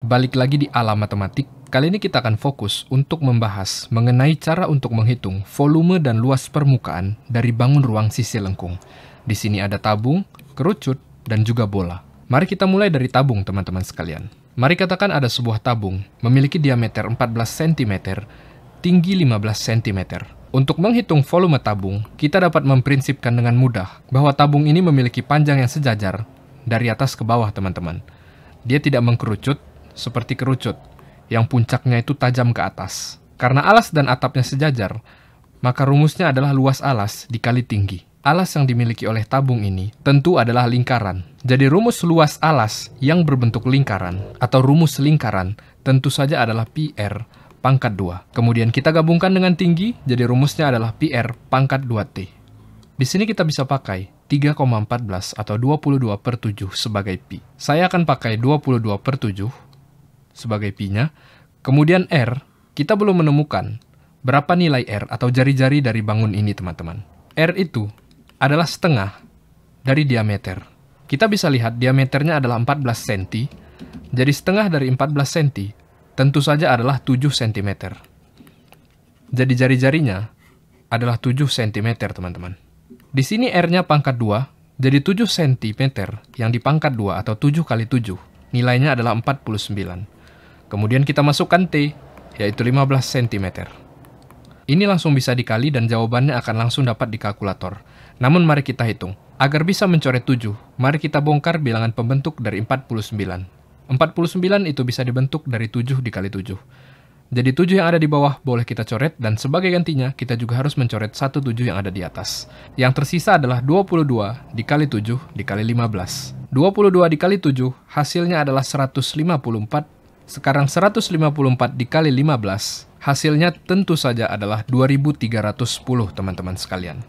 Balik lagi di Alam Matematik, kali ini kita akan fokus untuk membahas mengenai cara untuk menghitung volume dan luas permukaan dari bangun ruang sisi lengkung. Di sini ada tabung, kerucut, dan juga bola. Mari kita mulai dari tabung, teman-teman sekalian. Mari katakan ada sebuah tabung memiliki diameter 14 cm, tinggi 15 cm. Untuk menghitung volume tabung, kita dapat memprinsipkan dengan mudah bahwa tabung ini memiliki panjang yang sejajar dari atas ke bawah, teman-teman. Dia tidak mengkerucut seperti kerucut, yang puncaknya itu tajam ke atas. Karena alas dan atapnya sejajar, maka rumusnya adalah luas alas dikali tinggi. Alas yang dimiliki oleh tabung ini tentu adalah lingkaran. Jadi rumus luas alas yang berbentuk lingkaran atau rumus lingkaran tentu saja adalah PR pangkat 2. Kemudian kita gabungkan dengan tinggi, jadi rumusnya adalah PR pangkat 2T. Di sini kita bisa pakai 3,14 atau 22/7 sebagai pi. Saya akan pakai 22/7 sebagai pi-nya. Kemudian R, kita belum menemukan berapa nilai R atau jari-jari dari bangun ini, teman-teman. R itu adalah setengah dari diameter. Kita bisa lihat diameternya adalah 14 cm, jadi setengah dari 14 cm tentu saja adalah 7 cm. Jadi jari-jarinya adalah 7 cm, teman-teman. Di sini R-nya pangkat 2, jadi 7 cm yang dipangkat 2 atau 7 kali 7, nilainya adalah 49. Kemudian kita masukkan T, yaitu 15 cm. Ini langsung bisa dikali dan jawabannya akan langsung dapat di kalkulator. Namun mari kita hitung. Agar bisa mencoret 7, mari kita bongkar bilangan pembentuk dari 49. 49 itu bisa dibentuk dari 7 dikali 7. Jadi 7 yang ada di bawah boleh kita coret, dan sebagai gantinya kita juga harus mencoret 1 7 yang ada di atas. Yang tersisa adalah 22 dikali 7 dikali 15. 22 dikali 7 hasilnya adalah 154. Sekarang 154 dikali 15, hasilnya tentu saja adalah 2310, teman-teman sekalian.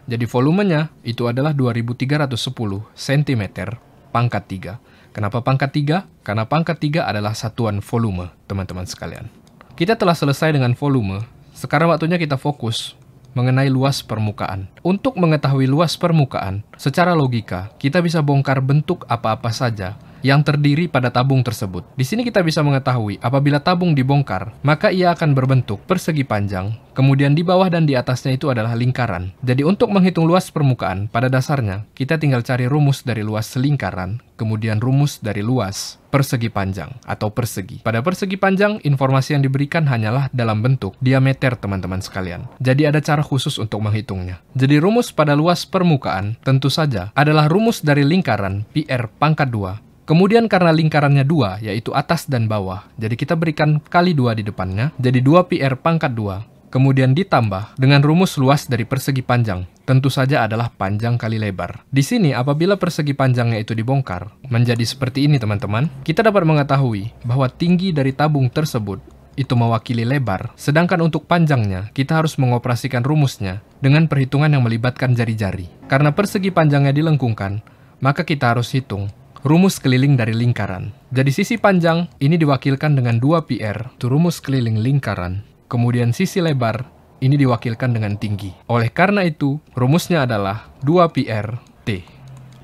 Jadi volumenya itu adalah 2310 cm pangkat 3. Kenapa pangkat 3? Karena pangkat 3 adalah satuan volume, teman-teman sekalian. Kita telah selesai dengan volume. Sekarang waktunya kita fokus mengenai luas permukaan. Untuk mengetahui luas permukaan, secara logika, kita bisa bongkar bentuk apa-apa saja yang terdiri pada tabung tersebut. Di sini kita bisa mengetahui apabila tabung dibongkar, maka ia akan berbentuk persegi panjang, kemudian di bawah dan di atasnya itu adalah lingkaran. Jadi untuk menghitung luas permukaan, pada dasarnya kita tinggal cari rumus dari luas lingkaran, kemudian rumus dari luas persegi panjang atau persegi. Pada persegi panjang, informasi yang diberikan hanyalah dalam bentuk diameter, teman-teman sekalian. Jadi ada cara khusus untuk menghitungnya. Jadi rumus pada luas permukaan tentu saja adalah rumus dari lingkaran PR pangkat 2. Kemudian karena lingkarannya 2, yaitu atas dan bawah, jadi kita berikan kali 2 di depannya, jadi 2 PR pangkat 2. Kemudian ditambah dengan rumus luas dari persegi panjang, tentu saja adalah panjang kali lebar. Di sini apabila persegi panjangnya itu dibongkar, menjadi seperti ini, teman-teman, kita dapat mengetahui bahwa tinggi dari tabung tersebut itu mewakili lebar, sedangkan untuk panjangnya, kita harus mengoperasikan rumusnya dengan perhitungan yang melibatkan jari-jari. Karena persegi panjangnya dilengkungkan, maka kita harus hitung rumus keliling dari lingkaran. Jadi sisi panjang ini diwakilkan dengan 2 PR, itu rumus keliling lingkaran. Kemudian sisi lebar ini diwakilkan dengan tinggi. Oleh karena itu, rumusnya adalah 2 PR T.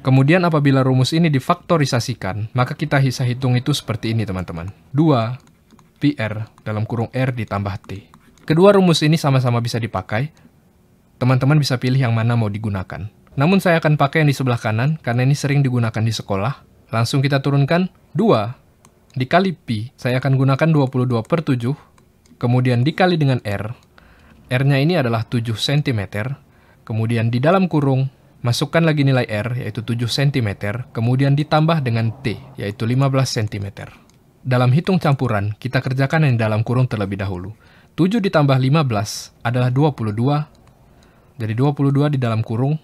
Kemudian apabila rumus ini difaktorisasikan, maka kita bisa hitung itu seperti ini, teman-teman. 2 PR dalam kurung R ditambah T. Kedua rumus ini sama-sama bisa dipakai. Teman-teman bisa pilih yang mana mau digunakan. Namun saya akan pakai yang di sebelah kanan, karena ini sering digunakan di sekolah. Langsung kita turunkan 2 dikali pi, saya akan gunakan 22/7, kemudian dikali dengan R. R-nya ini adalah 7 cm, kemudian di dalam kurung, masukkan lagi nilai R, yaitu 7 cm, kemudian ditambah dengan T, yaitu 15 cm. Dalam hitung campuran, kita kerjakan yang dalam kurung terlebih dahulu. 7 ditambah 15 adalah 22, jadi 22 di dalam kurung.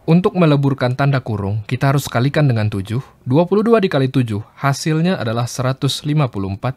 Untuk meleburkan tanda kurung, kita harus kalikan dengan 7. 22 dikali 7, hasilnya adalah 154.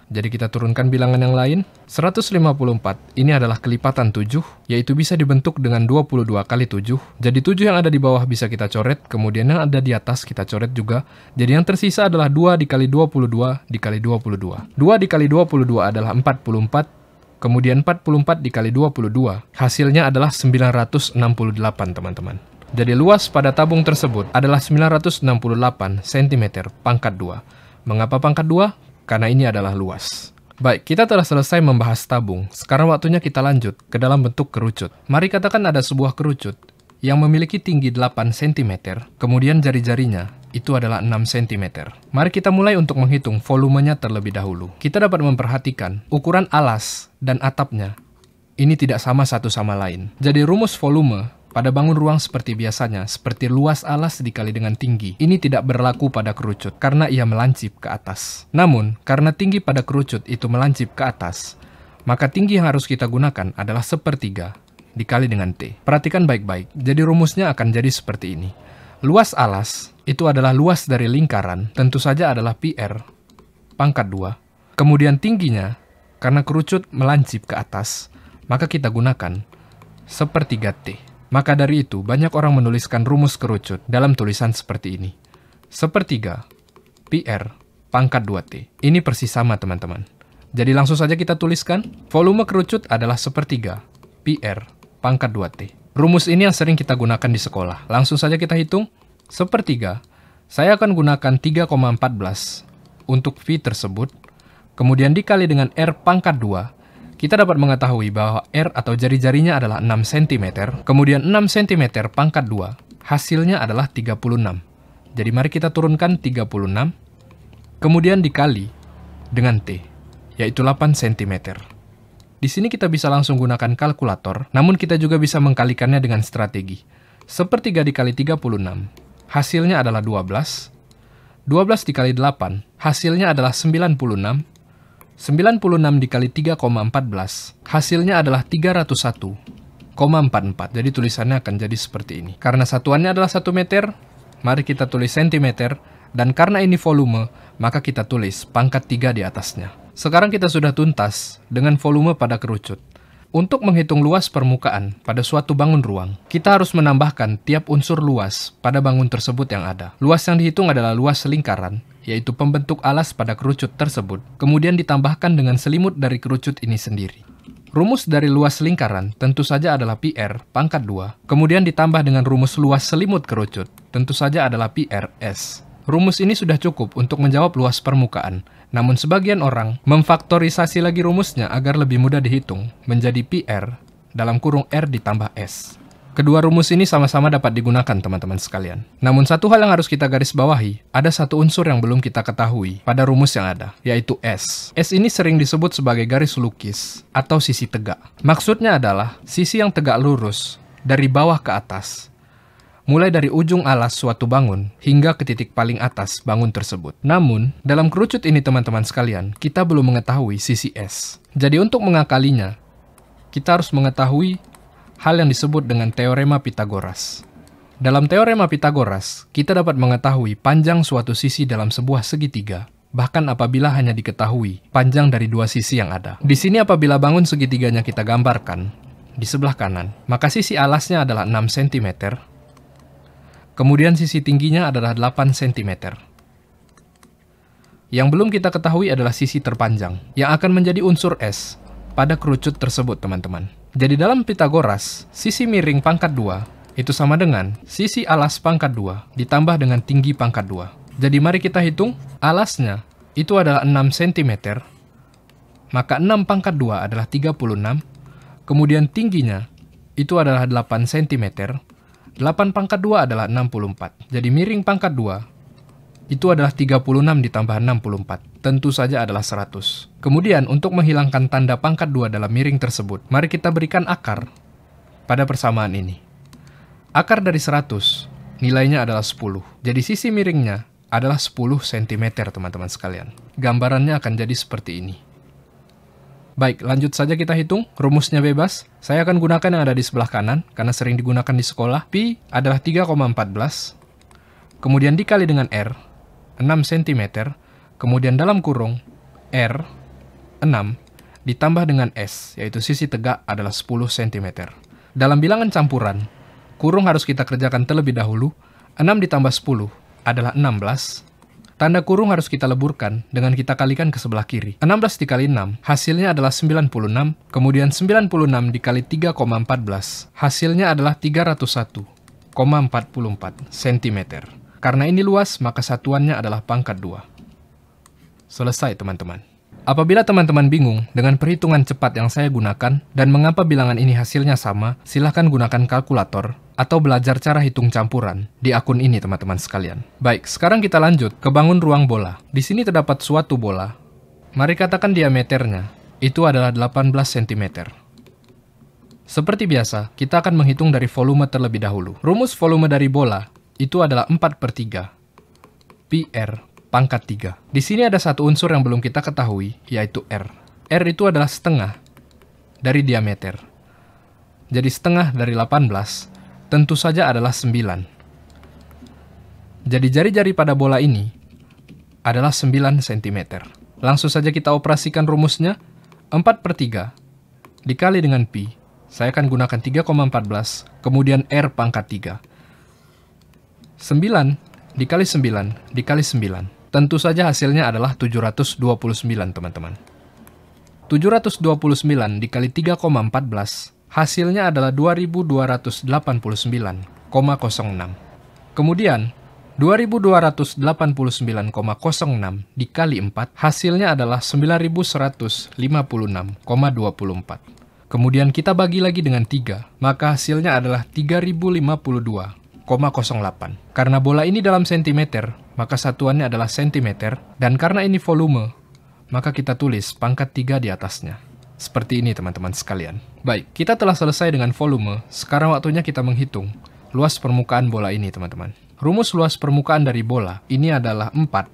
Jadi kita turunkan bilangan yang lain. 154 ini adalah kelipatan 7, yaitu bisa dibentuk dengan 22 kali 7. Jadi 7 yang ada di bawah bisa kita coret, kemudian yang ada di atas kita coret juga. Jadi yang tersisa adalah 2 dikali 22 dikali 22. 2 dikali 22 adalah 44. Kemudian 44 dikali 22, hasilnya adalah 968, teman-teman. Jadi luas pada tabung tersebut adalah 968 cm pangkat 2. Mengapa pangkat 2? Karena ini adalah luas. Baik, kita telah selesai membahas tabung. Sekarang waktunya kita lanjut ke dalam bentuk kerucut. Mari katakan ada sebuah kerucut yang memiliki tinggi 8 cm, kemudian jari-jarinya itu adalah 6 cm. Mari kita mulai untuk menghitung volumenya terlebih dahulu. Kita dapat memperhatikan ukuran alas dan atapnya ini tidak sama satu sama lain. Jadi rumus volume pada bangun ruang seperti biasanya, seperti luas alas dikali dengan tinggi, ini tidak berlaku pada kerucut karena ia melancip ke atas. Namun, karena tinggi pada kerucut itu melancip ke atas, maka tinggi yang harus kita gunakan adalah 1/3 dikali dengan T. Perhatikan baik-baik, jadi rumusnya akan jadi seperti ini. Luas alas itu adalah luas dari lingkaran, tentu saja adalah PR pangkat 2. Kemudian tingginya, karena kerucut melancip ke atas, maka kita gunakan 1/3 T. Maka dari itu, banyak orang menuliskan rumus kerucut dalam tulisan seperti ini. 1/3 PR pangkat 2T. Ini persis sama teman-teman. Jadi langsung saja kita tuliskan, volume kerucut adalah 1/3 PR pangkat 2T. Rumus ini yang sering kita gunakan di sekolah. Langsung saja kita hitung. 1/3, saya akan gunakan 3,14 untuk V tersebut. Kemudian dikali dengan R pangkat 2, kita dapat mengetahui bahwa R atau jari-jarinya adalah 6 cm. Kemudian 6 cm pangkat 2, hasilnya adalah 36. Jadi mari kita turunkan 36, kemudian dikali dengan T, yaitu 8 cm. Di sini kita bisa langsung gunakan kalkulator, namun kita juga bisa mengkalikannya dengan strategi. 1/3 dikali 36, hasilnya adalah 12. 12 dikali 8, hasilnya adalah 96. 96 dikali 3,14, hasilnya adalah 301,44. Jadi tulisannya akan jadi seperti ini. Karena satuannya adalah 1 meter, mari kita tulis cm, dan karena ini volume, maka kita tulis pangkat 3 di atasnya. Sekarang kita sudah tuntas dengan volume pada kerucut. Untuk menghitung luas permukaan pada suatu bangun ruang, kita harus menambahkan tiap unsur luas pada bangun tersebut yang ada. Luas yang dihitung adalah luas lingkaran, yaitu pembentuk alas pada kerucut tersebut, kemudian ditambahkan dengan selimut dari kerucut ini sendiri. Rumus dari luas lingkaran tentu saja adalah PR pangkat 2, kemudian ditambah dengan rumus luas selimut kerucut, tentu saja adalah PRS. Rumus ini sudah cukup untuk menjawab luas permukaan, namun sebagian orang memfaktorisasi lagi rumusnya agar lebih mudah dihitung, menjadi PR dalam kurung R ditambah S. Kedua rumus ini sama-sama dapat digunakan teman-teman sekalian. Namun satu hal yang harus kita garis bawahi, ada satu unsur yang belum kita ketahui pada rumus yang ada, yaitu S. S ini sering disebut sebagai garis lukis atau sisi tegak. Maksudnya adalah sisi yang tegak lurus dari bawah ke atas, mulai dari ujung alas suatu bangun hingga ke titik paling atas bangun tersebut. Namun, dalam kerucut ini teman-teman sekalian, kita belum mengetahui sisi S. Jadi untuk mengakalinya, kita harus mengetahui hal yang disebut dengan teorema Pitagoras. Dalam teorema Pitagoras, kita dapat mengetahui panjang suatu sisi dalam sebuah segitiga, bahkan apabila hanya diketahui panjang dari dua sisi yang ada. Di sini apabila bangun segitiganya kita gambarkan di sebelah kanan, maka sisi alasnya adalah 6 cm, kemudian sisi tingginya adalah 8 cm. Yang belum kita ketahui adalah sisi terpanjang, yang akan menjadi unsur S pada kerucut tersebut, teman-teman. Jadi dalam Pitagoras, sisi miring pangkat 2 itu sama dengan sisi alas pangkat 2 ditambah dengan tinggi pangkat 2. Jadi mari kita hitung, alasnya itu adalah 6 cm, maka 6 pangkat 2 adalah 36, kemudian tingginya itu adalah 8 cm, 8 pangkat 2 adalah 64. Jadi miring pangkat 2 itu adalah 36 ditambah 64. Tentu saja adalah 100. Kemudian untuk menghilangkan tanda pangkat 2 dalam miring tersebut, mari kita berikan akar pada persamaan ini. Akar dari 100 nilainya adalah 10. Jadi sisi miringnya adalah 10 cm teman-teman sekalian. Gambarannya akan jadi seperti ini. Baik, lanjut saja kita hitung. Rumusnya bebas. Saya akan gunakan yang ada di sebelah kanan, karena sering digunakan di sekolah. Pi adalah 3,14. Kemudian dikali dengan R, 6 cm. Kemudian dalam kurung, R, 6, ditambah dengan S, yaitu sisi tegak adalah 10 cm. Dalam bilangan campuran, kurung harus kita kerjakan terlebih dahulu. 6 ditambah 10 adalah 16. Tanda kurung harus kita leburkan dengan kita kalikan ke sebelah kiri. 16 dikali 6, hasilnya adalah 96. Kemudian 96 dikali 3,14, hasilnya adalah 301,44 cm. Karena ini luas, maka satuannya adalah pangkat 2. Selesai teman-teman. Apabila teman-teman bingung dengan perhitungan cepat yang saya gunakan dan mengapa bilangan ini hasilnya sama, silahkan gunakan kalkulator atau belajar cara hitung campuran di akun ini teman-teman sekalian. Baik, sekarang kita lanjut ke bangun ruang bola. Di sini terdapat suatu bola. Mari katakan diameternya itu adalah 18 cm. Seperti biasa, kita akan menghitung dari volume terlebih dahulu. Rumus volume dari bola itu adalah 4/3 PR pangkat 3. Di sini ada satu unsur yang belum kita ketahui, yaitu R. R itu adalah setengah dari diameter. Jadi setengah dari 18 tentu saja adalah 9. Jadi jari-jari pada bola ini adalah 9 cm. Langsung saja kita operasikan rumusnya. 4/3 dikali dengan pi. Saya akan gunakan 3,14, kemudian R pangkat 3. 9 dikali 9 dikali 9. Tentu saja hasilnya adalah 729, teman-teman. 729 dikali 3,14, hasilnya adalah 2289,06. Kemudian, 2289,06 dikali 4, hasilnya adalah 9156,24. Kemudian kita bagi lagi dengan 3, maka hasilnya adalah 3052,08. Karena bola ini dalam sentimeter, maka satuannya adalah sentimeter, dan karena ini volume, maka kita tulis pangkat 3 di atasnya. Seperti ini teman-teman sekalian. Baik, kita telah selesai dengan volume, sekarang waktunya kita menghitung luas permukaan bola ini teman-teman. Rumus luas permukaan dari bola ini adalah 4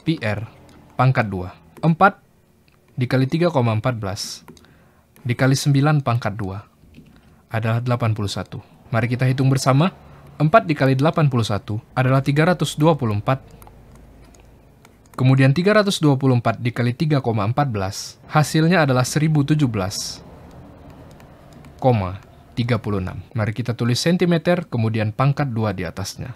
PR pangkat 2. 4 dikali 3,14 dikali 9 pangkat 2 adalah 81. Mari kita hitung bersama. 4 dikali 81 adalah 324. Kemudian 324 dikali 3,14, hasilnya adalah 1017,36. Mari kita tulis cm, kemudian pangkat 2 di atasnya.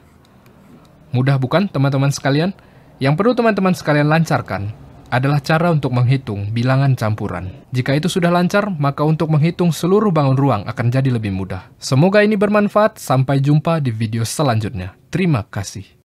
Mudah bukan teman-teman sekalian? Yang perlu teman-teman sekalian lancarkan adalah cara untuk menghitung bilangan campuran. Jika itu sudah lancar, maka untuk menghitung seluruh bangun ruang akan jadi lebih mudah. Semoga ini bermanfaat. Sampai jumpa di video selanjutnya. Terima kasih.